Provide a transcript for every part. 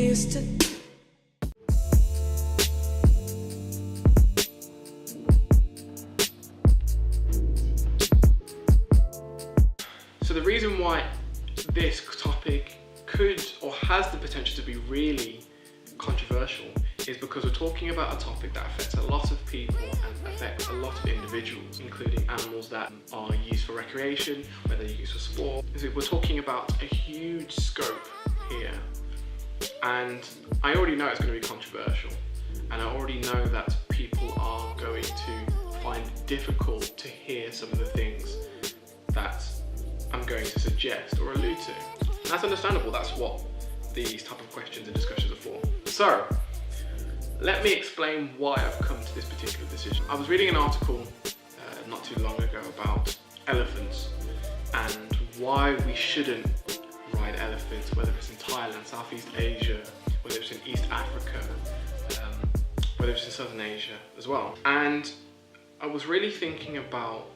used to. So the reason why this topic could or has the potential to be really controversial is because we're talking about a topic that affects a lot of people and affects a lot of individuals, including animals that are used for recreation, whether they're used for sport. We're talking about a huge scope here, and I already know it's going to be controversial, and I already know that people are going to find it difficult to hear some of the things that I'm going to suggest or allude to. And that's understandable. That's what these type of questions and discussions are for. So let me explain why I've come to this particular decision. I was reading an article not too long ago about elephants and why we shouldn't ride elephants, whether it's in Thailand, Southeast Asia, whether it's in East Africa, whether it's in Southern Asia as well. And I was really thinking about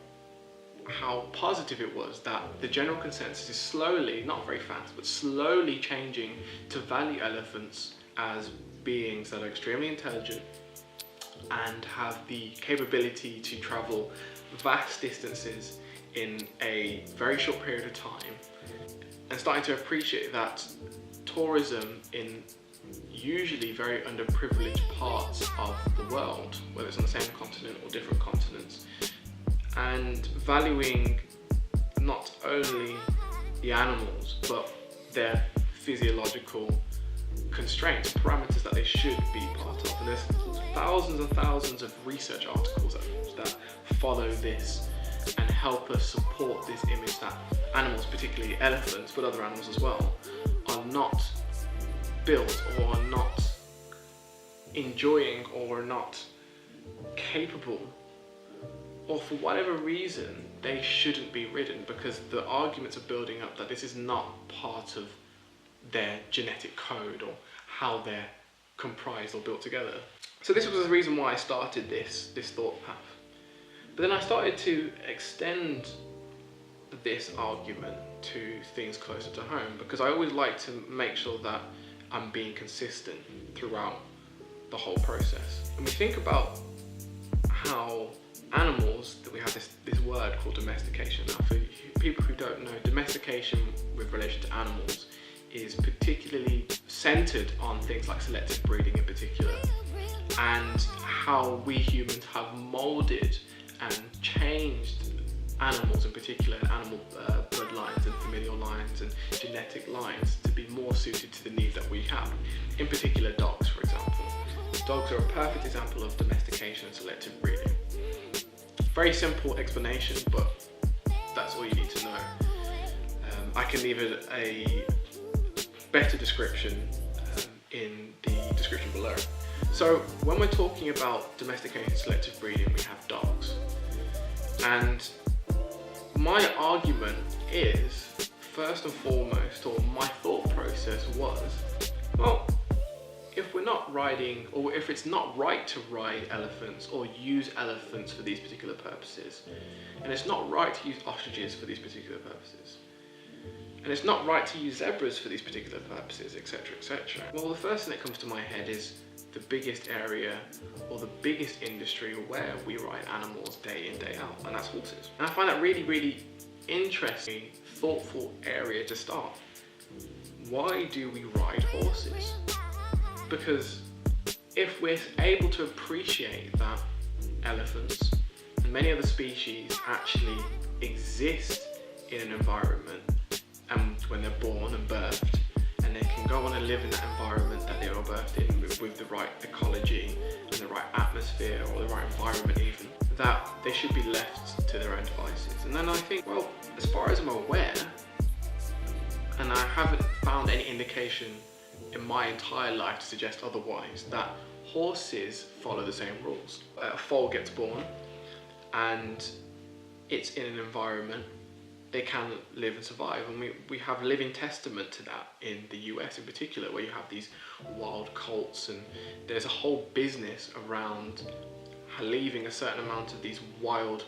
how positive it was that the general consensus is slowly, not very fast, but slowly changing to value elephants as beings that are extremely intelligent and have the capability to travel vast distances in a very short period of time, and starting to appreciate that tourism in usually very underprivileged parts of the world, whether it's on the same continent or different continents, and valuing not only the animals but their physiological constraints, parameters that they should be part of. And there's thousands and thousands of research articles that follow this and help us support this image that animals, particularly elephants, but other animals as well, are not built or are not enjoying or are not capable, or for whatever reason they shouldn't be ridden, because the arguments are building up that this is not part of their genetic code or how they're comprised or built together. So this was the reason why I started this thought path. But then I started to extend this argument to things closer to home, because I always like to make sure that I'm being consistent throughout the whole process. And we think about how animals, that we have this word called domestication. Now, for people who don't know, domestication with relation to animals is particularly centered on things like selective breeding in particular, and how we humans have molded and changed animals in particular, and animal bloodlines and familial lines and genetic lines to be more suited to the needs that we have. In particular, dogs, for example. Dogs are a perfect example of domestication and selective breeding. Very simple explanation, but that's all you need to know. I can leave a better description in the description below. So when we're talking about domestication and selective breeding, we have dogs. And my argument is, first and foremost, or my thought process was, well, if we're not riding, or if it's not right to ride elephants or use elephants for these particular purposes, and it's not right to use ostriches for these particular purposes, and it's not right to use zebras for these particular purposes, etc., etc. Well, the first thing that comes to my head is the biggest area or the biggest industry where we ride animals day in, day out, and that's horses. And I find that really, really interesting, thoughtful area to start. Why do we ride horses? Because if we're able to appreciate that elephants and many other species actually exist in an environment, and when they're born and birthed, and they can go on and live in that environment that they were birthed in with the right ecology and the right atmosphere, or the right environment even, that they should be left to their own devices. And then I think, well, as far as I'm aware, and I haven't found any indication in my entire life to suggest otherwise, that horses follow the same rules. A foal gets born and it's in an environment, they can live and survive, and we have living testament to that in the US in particular, where you have these wild colts, and there's a whole business around leaving a certain amount of these wild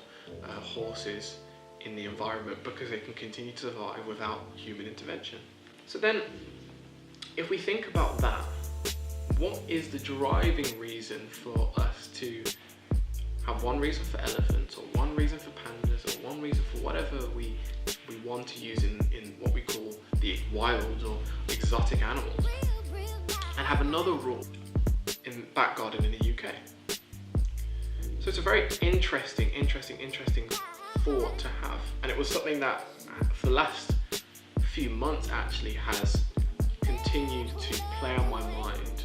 horses in the environment because they can continue to survive without human intervention. So then, if we think about that, what is the driving reason for us to have one reason for elephants, or one reason for pandas, or one reason for whatever we want to use in what we call the wild or exotic animals, and have another rule in back garden in the UK? So it's a very interesting thought to have, and it was something that for the last few months actually has continued to play on my mind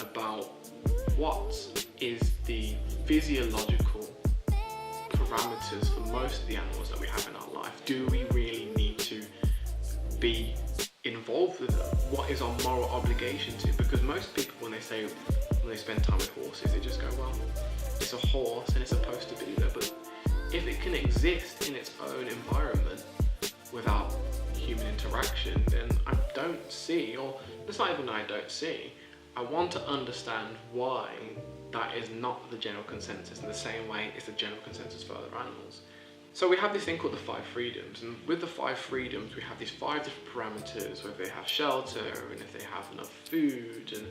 about what is the physiological parameters for most of the animals that we have in our life. Do we really need to be involved with them? What is our moral obligation to? Because most people, when they spend time with horses, they just go, well, it's a horse and it's supposed to be there. But if it can exist in its own environment without human interaction, then I don't see, or it's not even I don't see, I want to understand why that is not the general consensus in the same way it's the general consensus for other animals. So we have this thing called the 5 freedoms, and with the 5 freedoms we have these 5 different parameters, whether they have shelter, and if they have enough food, and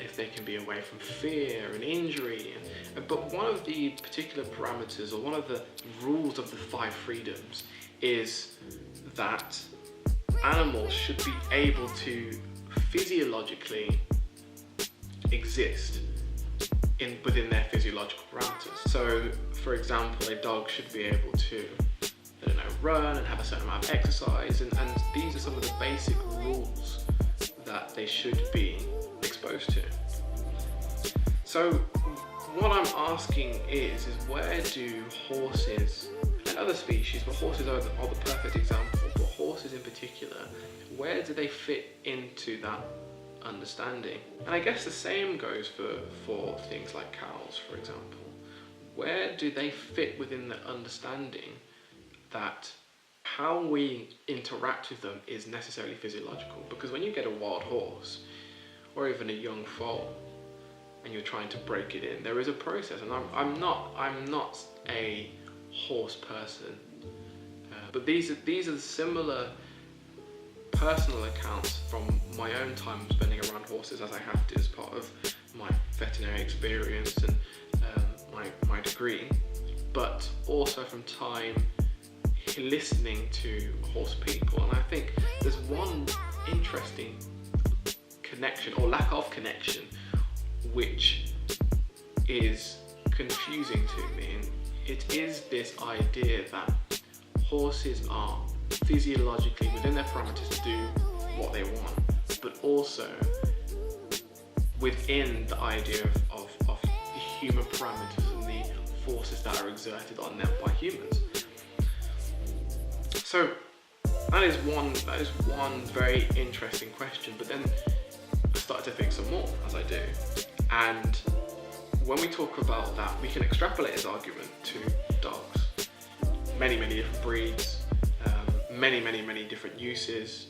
if they can be away from fear and injury. But one of the particular parameters, or one of the rules of the 5 freedoms, is that animals should be able to physiologically exist within their physiological parameters. So, for example, a dog should be able to, I don't know, run and have a certain amount of exercise, and these are some of the basic rules that they should be exposed to. So, what I'm asking is where do horses and other species, but horses are the perfect example, but horses in particular, where do they fit into that understanding? And I guess the same goes for things like cows, for example. Where do they fit within the understanding that how we interact with them is necessarily physiological? Because when you get a wild horse, or even a young foal, and you're trying to break it in, there is a process. And I'm not a horse person, but these are similar personal accounts from my own time spending around horses, as I have to as part of my veterinary experience and my degree, but also from time listening to horse people. And I think there's one interesting connection, or lack of connection, which is confusing to me, and it is this idea that horses are physiologically within their parameters to do what they want, but also within the idea of the human parameters and the forces that are exerted on them by humans. So that is one very interesting question. But then I started to think some more as I do, and when we talk about that, we can extrapolate his argument to dogs. Many different breeds, many different uses.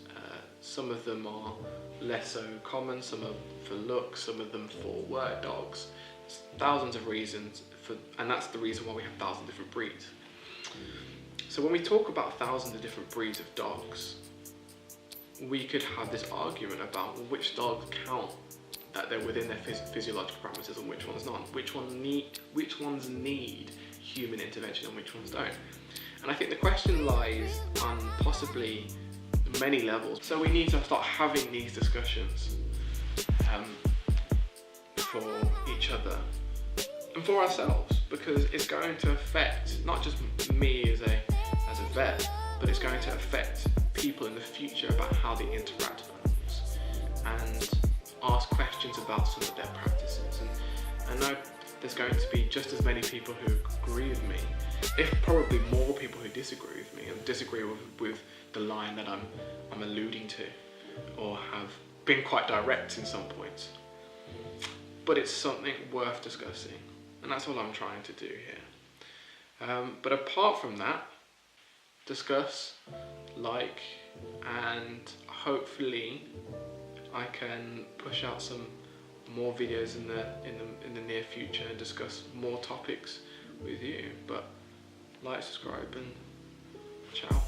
Some of them are less so common, some are for looks, some of them for work dogs. There's thousands of reasons and that's the reason why we have thousands of different breeds. So when we talk about thousands of different breeds of dogs, we could have this argument about which dogs count that they're within their physiological parameters and which ones not, which ones need human intervention and which ones don't. And I think the question lies on possibly many levels. So we need to start having these discussions for each other and for ourselves, because it's going to affect not just me as a vet, but it's going to affect people in the future about how they interact with animals, and ask questions about some of their practices. And I know there's going to be just as many people who agree with me, if probably more people who disagree with me and disagree with the line that I'm alluding to, or have been quite direct in some points. But it's something worth discussing, and that's all I'm trying to do here. But apart from that, discuss, like, and hopefully I can push out some more videos in the near future and discuss more topics with you. But like, subscribe, and ciao.